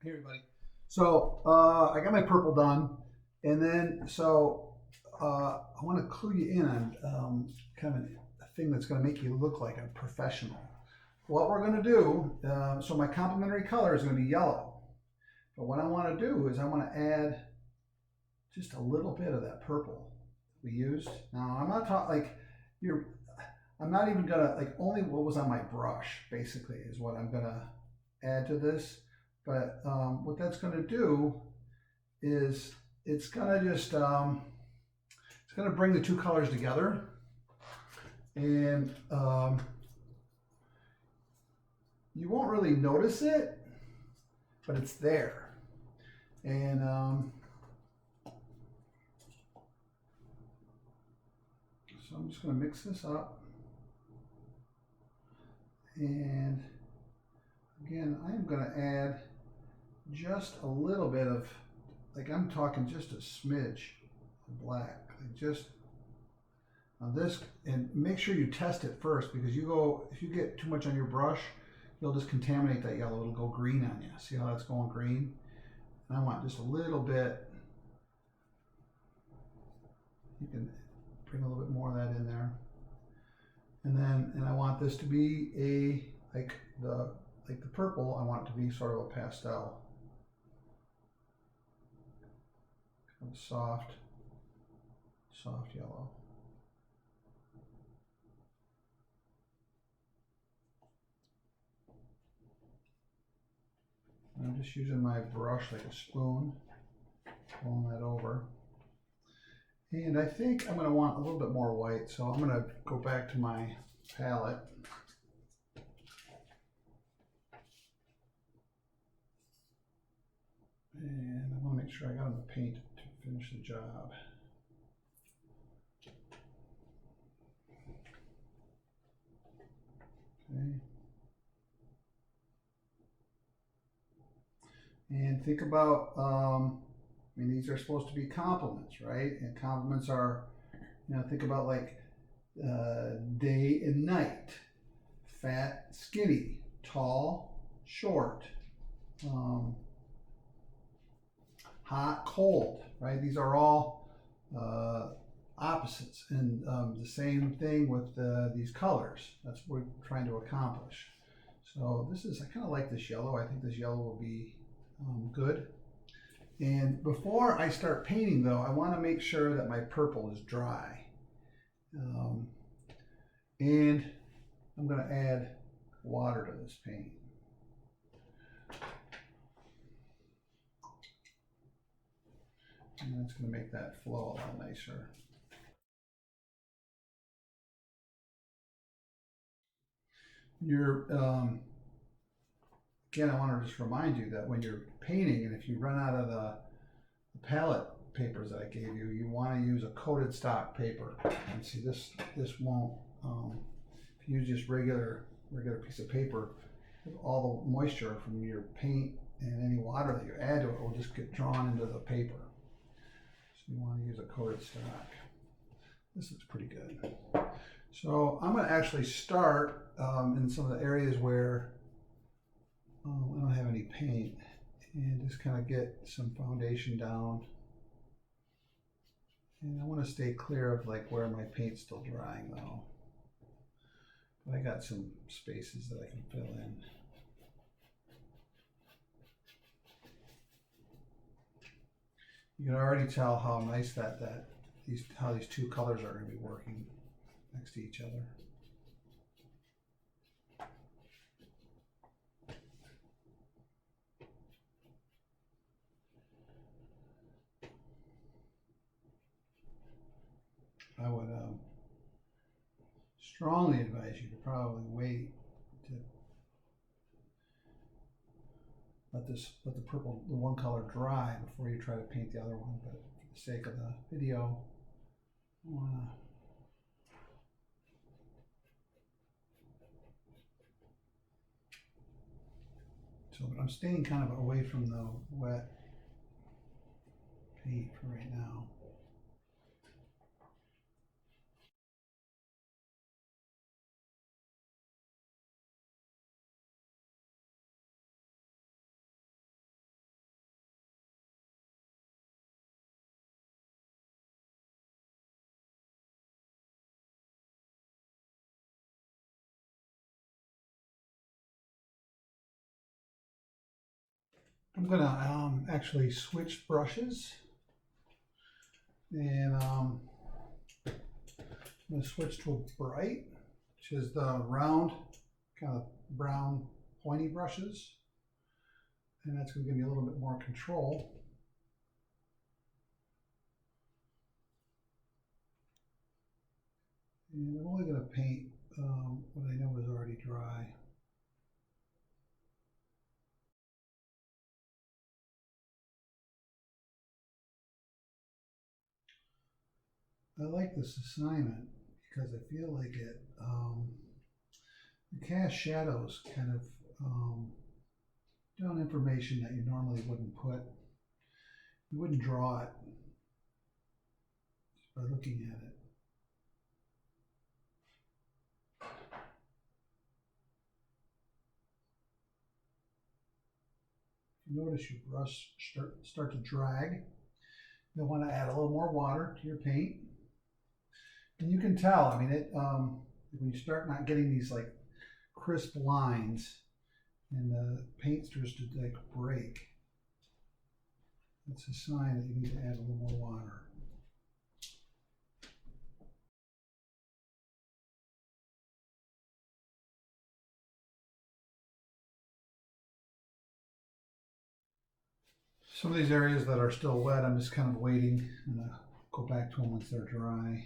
Hey everybody. So I got my purple done, and then I want to clue you in on kind of a thing that's going to make you look like a professional. What we're going to do, so my complementary color is going to be yellow, but what I want to do is I want to add just a little bit of that purple we used. Now I'm not talking like you're. I'm not even gonna like only what was on my brush basically is what I'm gonna add to this. But what that's gonna do is it's gonna just it's gonna bring the two colors together, and you won't really notice it, but it's there. And so I'm just gonna mix this up, and again I'm gonna add just a little bit of, like I'm talking just a smidge of black, like just on this, and make sure you test it first because if you get too much on your brush, you'll just contaminate that yellow. It'll go green on you. See how that's going green? And I want just a little bit. You can bring a little bit more of that in there, and I want this to be like the purple. I want it to be sort of a pastel, kind of soft yellow. And I'm just using my brush like a spoon, pulling that over. And I think I'm going to want a little bit more white, so I'm going to go back to my palette. And I want to make sure I got enough paint to finish the job. Okay. And think about, I mean, these are supposed to be compliments, right? And compliments are, think about like day and night, fat, skinny, tall, short, hot, cold, right? These are all opposites, and the same thing with these colors. That's what we're trying to accomplish. So I kind of like this yellow. I think this yellow will be good. And before I start painting though, I want to make sure that my purple is dry. And I'm going to add water to this paint. And that's going to make that flow a lot nicer. Again, I want to just remind you that when you're painting, and if you run out of the palette papers that I gave you, you want to use a coated stock paper. And see, this won't. If you use just regular piece of paper, all the moisture from your paint and any water that you add to it will just get drawn into the paper. So you want to use a coated stock. This looks pretty good. So I'm going to actually start in some of the areas where I don't have any paint, and just kind of get some foundation down. And I want to stay clear of like where my paint's still drying though. But I got some spaces that I can fill in. You can already tell how nice how these two colors are going to be working next to each other. I would strongly advise you to probably wait to let the one color dry before you try to paint the other one. But for the sake of the video, I want to. But I'm staying kind of away from the wet paint for right now. I'm gonna actually switch brushes, and I'm gonna switch to a bright, which is the round, kind of brown, pointy brushes, and that's gonna give me a little bit more control. And I'm only gonna paint what I know is already dry. I like this assignment because I feel like it casts shadows kind of down information that you normally wouldn't put. You wouldn't draw it just by looking at it. If you notice your brush start to drag, you'll want to add a little more water to your paint. And you can tell, I mean, when you start not getting these like crisp lines and the paint starts to like break, it's a sign that you need to add a little more water. Some of these areas that are still wet, I'm just kind of waiting. I'm gonna go back to them once they're dry.